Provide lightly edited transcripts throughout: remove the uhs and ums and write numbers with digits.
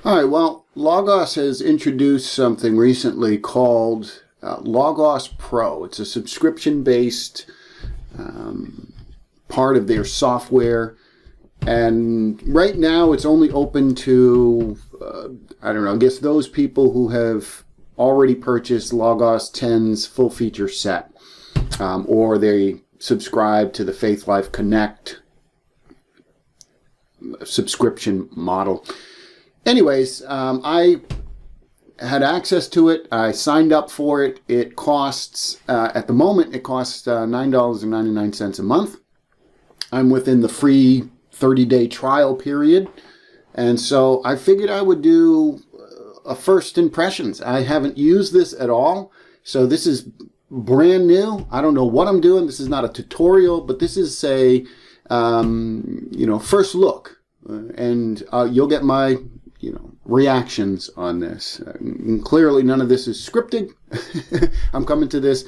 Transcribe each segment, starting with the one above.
All right, well, Logos has introduced something recently called Logos Pro. It's a subscription-based part of their software. And right now it's only open to, I don't know, I guess those people who have already purchased Logos 10's full feature set. Or they subscribe to the Faith Life Connect subscription model. Anyways, I had access to it. I signed up for it. It costs, at the moment, it costs $9.99 a month. I'm within the free 30-day trial period. And so I figured I would do a first impressions. I haven't used this at all. So this is brand new. I don't know what I'm doing. This is not a tutorial, but this is a, first look. And you'll get my reactions on this. And clearly none of this is scripted. I'm coming to this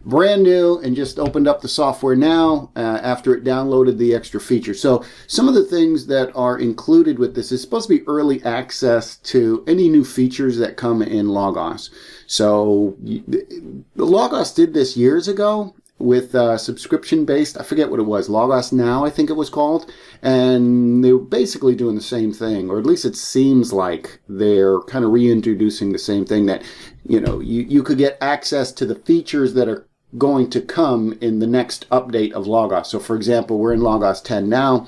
brand new and just opened up the software now after it downloaded the extra features. So some of the things that are included with this is supposed to be early access to any new features that come in Logos. So the Logos did this years ago with subscription-based, I forget what it was, Logos Now, I think it was called. And they were basically doing the same thing, or at least it seems like they're kind of reintroducing the same thing, that, you could get access to the features that are going to come in the next update of Logos. So for example, we're in Logos 10 now.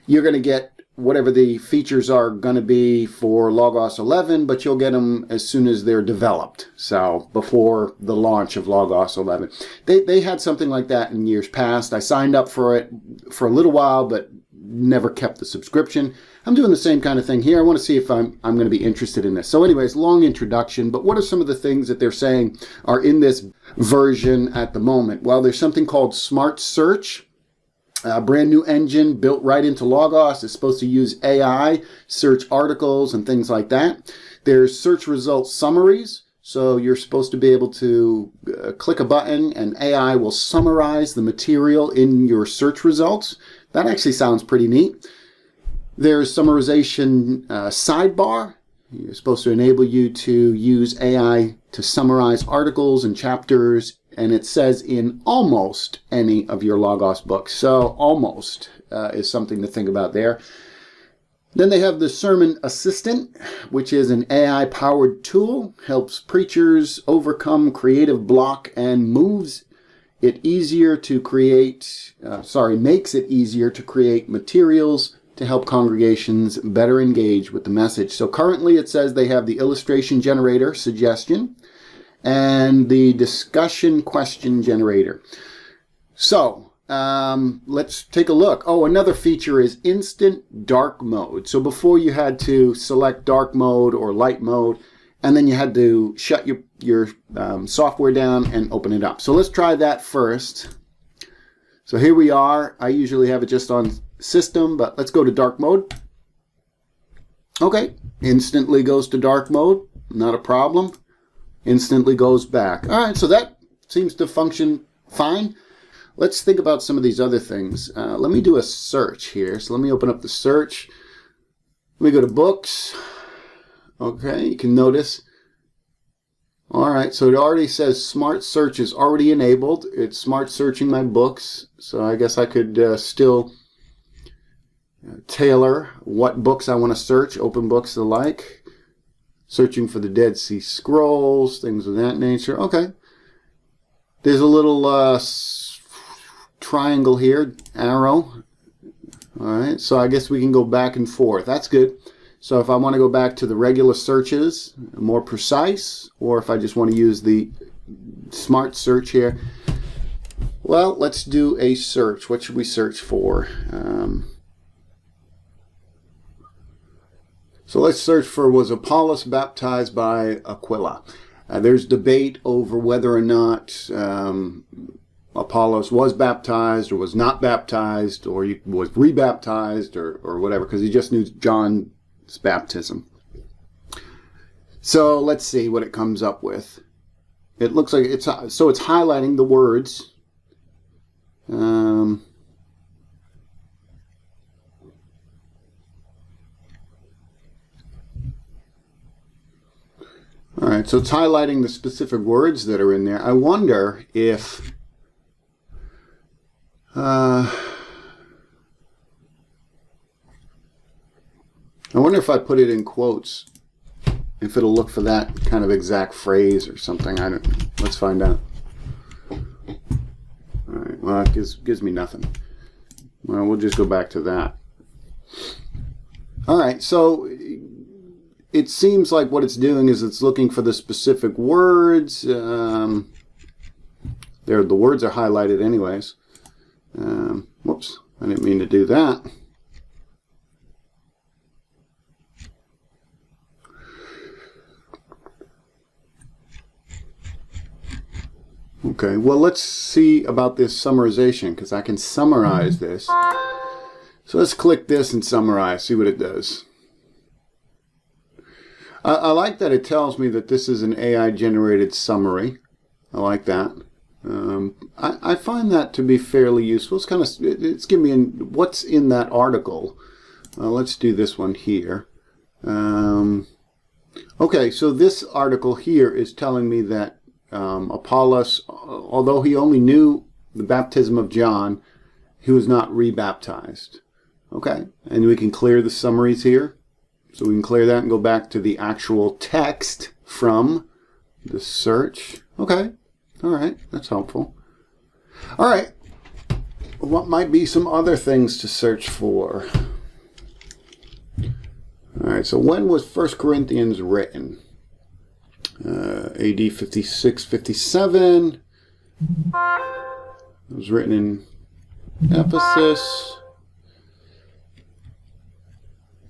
You're going to get whatever the features are going to be for Logos 11, but you'll get them as soon as they're developed. So before the launch of Logos 11. They had something like that in years past. I signed up for it for a little while, but never kept the subscription. I'm doing the same kind of thing here. I want to see if I'm going to be interested in this. So anyways, long introduction, but what are some of the things that they're saying are in this version at the moment? Well, there's something called Smart Search. A brand new engine built right into Logos. It's supposed to use AI, search articles and things like that. There's search results summaries. So you're supposed to be able to click a button and AI will summarize the material in your search results. That actually sounds pretty neat. There's summarization sidebar. It's supposed to enable you to use AI to summarize articles and chapters, and it says in almost any of your Logos books. So almost is something to think about there. Then they have the Sermon Assistant, which is an AI-powered tool, helps preachers overcome creative block and makes it easier to create materials to help congregations better engage with the message. So currently it says they have the illustration generator suggestion and the discussion question generator. So let's take a look. Oh, another feature is instant dark mode. So before you had to select dark mode or light mode, and then you had to shut your software down and open it up. So let's try that first. So here we are. I usually have it just on system, but let's go to dark mode. Okay, instantly goes to dark mode. Not a problem. Instantly goes back. All right, so that seems to function fine. Let's think about some of these other things. Let me do a search here. So let me open up the search. Let me go to books. Okay, you can notice. All right, so it already says Smart Search is already enabled. It's smart searching my books. So I guess I could still tailor what books I want to search, open books alike. Searching for the Dead Sea Scrolls, things of that nature. Okay. There's a little triangle here, arrow. All right, so I guess we can go back and forth. That's good. So if I want to go back to the regular searches, more precise, or if I just want to use the smart search here, well, let's do a search. What should we search for? So let's search for, was Apollos baptized by Aquila? There's debate over whether or not Apollos was baptized or was not baptized, or he was rebaptized or whatever, because he just knew John's baptism. So let's see what it comes up with. It looks like it's highlighting the words. right, so it's highlighting the specific words that are in there. I wonder if I put it in quotes, if it'll look for that kind of exact phrase or something. I don't know. Let's find out. All right, well, it gives me nothing. Well, we'll just go back to that. All right, so it seems like what it's doing is it's looking for the specific words. The words are highlighted anyways. Whoops, I didn't mean to do that. Okay, well, let's see about this summarization, because I can summarize this. So let's click this and summarize, see what it does. I like that it tells me that this is an AI-generated summary. I like that. I find that to be fairly useful. It's giving me what's in that article. Let's do this one here. Okay, so this article here is telling me that Apollos, although he only knew the baptism of John, he was not rebaptized. Okay, and we can clear the summaries here. So we can clear that and go back to the actual text from the search. Okay, all right, that's helpful. All right, what might be some other things to search for? All right, so when was 1 Corinthians written? AD 56, 57. It was written in Ephesus.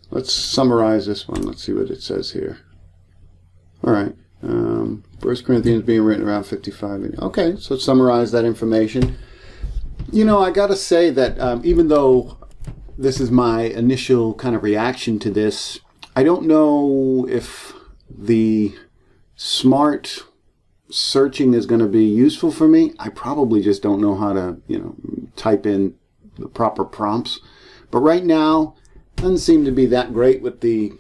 Let's summarize this one. Let's see what it says here. All right. 1 Corinthians being written around 55. Okay, so summarize that information. You know, I got to say that even though this is my initial kind of reaction to this, I don't know if the smart searching is going to be useful for me. I probably just don't know how to, type in the proper prompts. But right now, it doesn't seem to be that great with the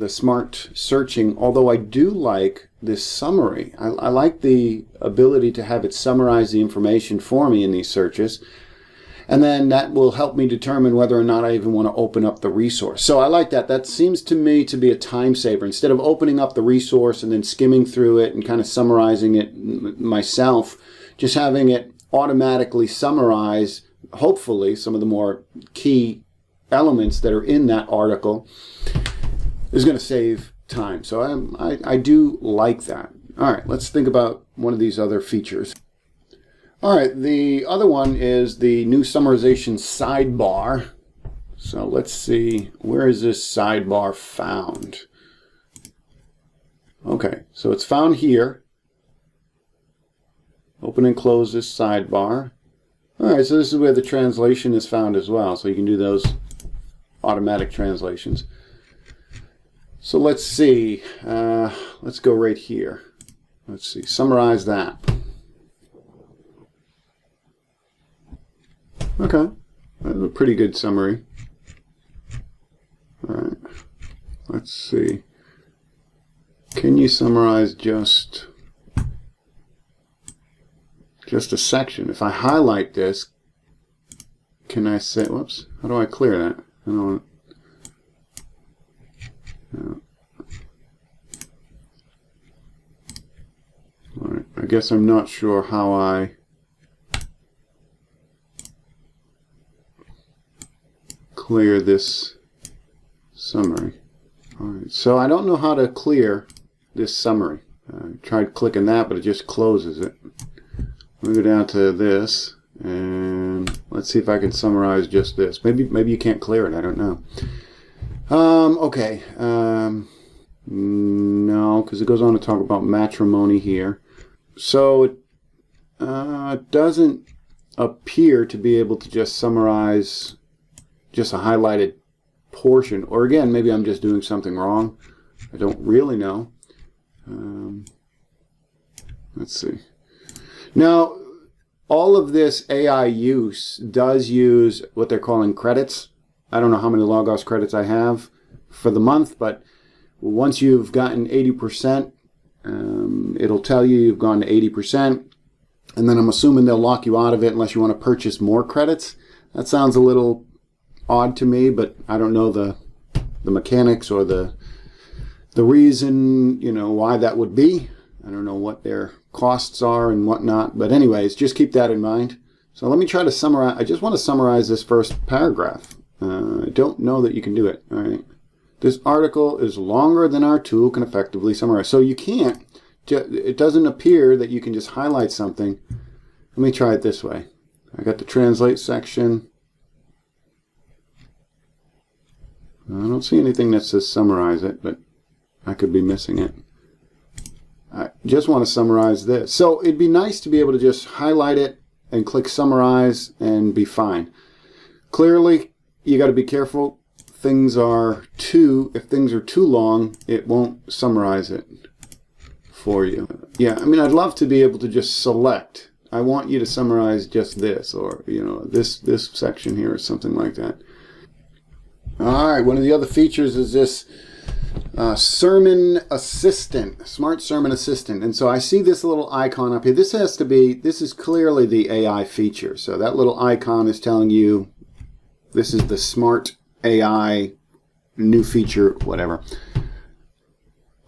smart searching, although I do like this summary. I like the ability to have it summarize the information for me in these searches. And then that will help me determine whether or not I even want to open up the resource. So I like that. That seems to me to be a time saver. Instead of opening up the resource and then skimming through it and kind of summarizing it myself, just having it automatically summarize, hopefully, some of the more key elements that are in that article is going to save time. So I do like that. All right, let's think about one of these other features. All right, the other one is the new summarization sidebar. So let's see, where is this sidebar found? Okay, so it's found here. Open and close this sidebar. All right, so this is where the translation is found as well. So you can do those automatic translations. So let's see, let's go right here. Let's see, summarize that. Okay, that's a pretty good summary. All right, let's see. Can you summarize just a section? If I highlight this, can I say, whoops, how do I clear that? I don't. No. All right, I guess I'm not sure how I clear this summary. All right, so I don't know how to clear this summary. I tried clicking that, but it just closes it. Let me go down to this, and let's see if I can summarize just this. Maybe you can't clear it. I don't know. Okay. No, because it goes on to talk about matrimony here. So it doesn't appear to be able to just summarize just a highlighted portion. Or again, maybe I'm just doing something wrong. I don't really know. Let's see. Now, all of this AI use does use what they're calling credits. I don't know how many Logos credits I have for the month, but once you've gotten 80% It'll tell you you've gone to 80%. And then I'm assuming they'll lock you out of it unless you want to purchase more credits. That sounds a little odd to me, but I don't know the mechanics or the reason, why that would be. I don't know what their costs are and whatnot. But anyways, just keep that in mind. So let me try to summarize. I just want to summarize this first paragraph. I don't know that you can do it. All right. This article is longer than our tool can effectively summarize. So you can't. It doesn't appear that you can just highlight something. Let me try it this way. I got the translate section. I don't see anything that says summarize it, but I could be missing it. I just want to summarize this. So it'd be nice to be able to just highlight it and click summarize and be fine. Clearly, you got to be careful. If things are too long, it won't summarize it for you. Yeah, I mean, I'd love to be able to just select. I want you to summarize just this, or this section here, or something like that. All right, one of the other features is this sermon assistant, smart sermon assistant. And so I see this little icon up here. This is clearly the AI feature. So that little icon is telling you this is the smart AI new feature, whatever.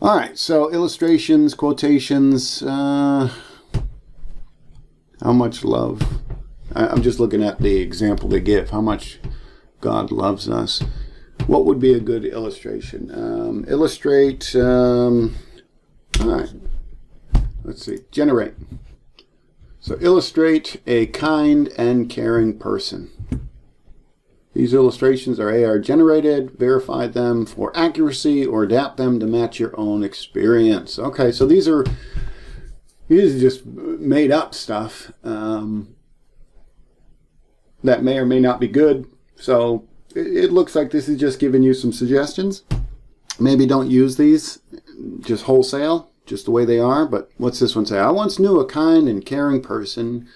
All right, so illustrations, quotations, how much love. I'm just looking at the example they give, how much God loves us. What would be a good illustration? Illustrate, all right, let's see, generate. So illustrate a kind and caring person. These illustrations are AI generated. Verify them for accuracy or adapt them to match your own experience. Okay, so these are just made up stuff that may or may not be good. So it looks like this is just giving you some suggestions. Maybe don't use these just wholesale, just the way they are. But what's this one say? I once knew a kind and caring person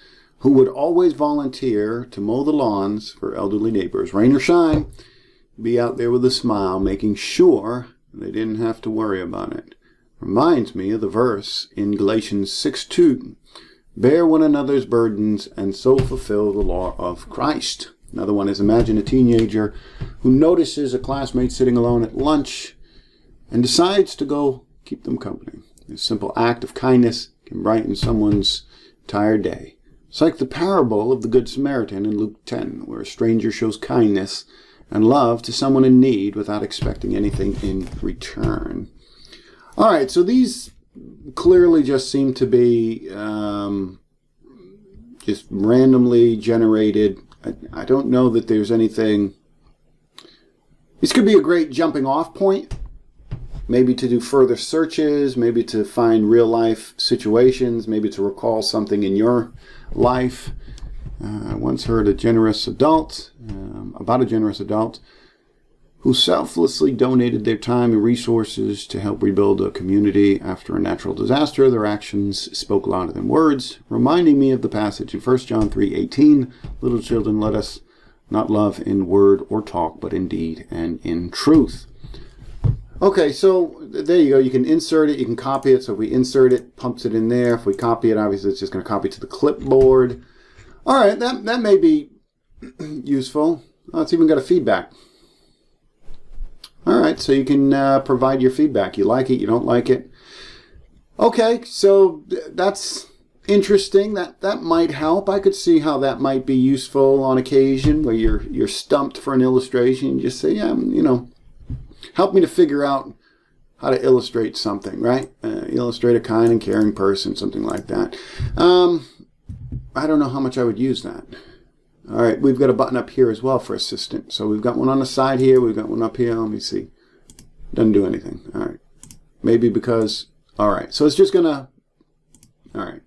who would always volunteer to mow the lawns for elderly neighbors. Rain or shine, be out there with a smile, making sure they didn't have to worry about it. Reminds me of the verse in Galatians 6:2. Bear one another's burdens and so fulfill the law of Christ. Another one is imagine a teenager who notices a classmate sitting alone at lunch and decides to go keep them company. A simple act of kindness can brighten someone's entire day. It's like the parable of the Good Samaritan in Luke 10, where a stranger shows kindness and love to someone in need without expecting anything in return. All right, so these clearly just seem to be just randomly generated. I don't know that there's anything. This could be a great jumping off point, maybe to do further searches, maybe to find real life situations, maybe to recall something in your life. I once heard about a generous adult who selflessly donated their time and resources to help rebuild a community after a natural disaster. Their actions spoke louder than words, reminding me of the passage in 1 John 3:18, little children, let us not love in word or talk, but in deed and in truth. Okay, so there you go. You can insert it. You can copy it. So if we insert it, pumps it in there. If we copy it, obviously it's just going to copy to the clipboard. All right, that may be useful. Oh, it's even got a feedback. All right, so you can provide your feedback. You like it, you don't like it. Okay, so that's interesting. That might help. I could see how that might be useful on occasion where you're stumped for an illustration. You just say, yeah, help me to figure out how to illustrate something, right? Illustrate a kind and caring person, something like that. I don't know how much I would use that. All right, we've got a button up here as well for assistant. So we've got one on the side here. We've got one up here. Let me see. Doesn't do anything. All right. Maybe because, all right. So it's just going to, all right.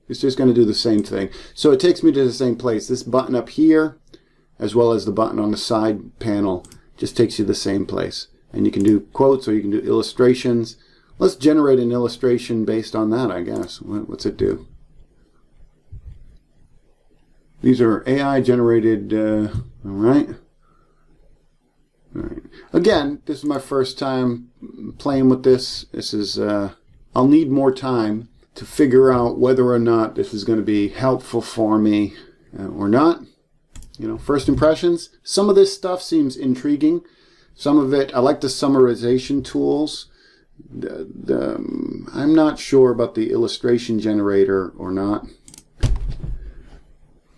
It's just going to do the same thing. So it takes me to the same place. This button up here, as well as the button on the side panel, just takes you to the same place. And you can do quotes or you can do illustrations. Let's generate an illustration based on that, I guess. What's it do? These are AI generated, all right. All right. Again, this is my first time playing with this. This is I'll need more time to figure out whether or not this is going to be helpful for me or not. You know, first impressions, some of this stuff seems intriguing. Some of it, I like the summarization tools. I'm not sure about the illustration generator or not.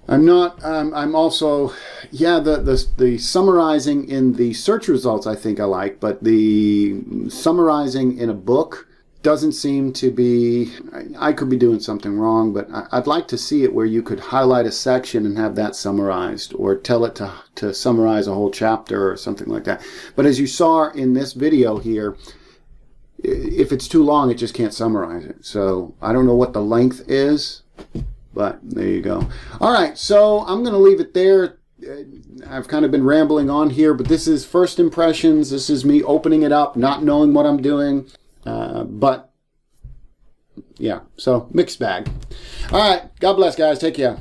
I'm also, yeah, the summarizing in the search results I think I like, but the summarizing in a book doesn't seem to be, I could be doing something wrong, but I'd like to see it where you could highlight a section and have that summarized, or tell it to summarize a whole chapter or something like that. But as you saw in this video here, if it's too long, it just can't summarize it. So I don't know what the length is, but there you go. All right, so I'm going to leave it there. I've kind of been rambling on here, but this is first impressions. This is me opening it up, not knowing what I'm doing. But yeah, so mixed bag. All right, God bless, guys. Take care.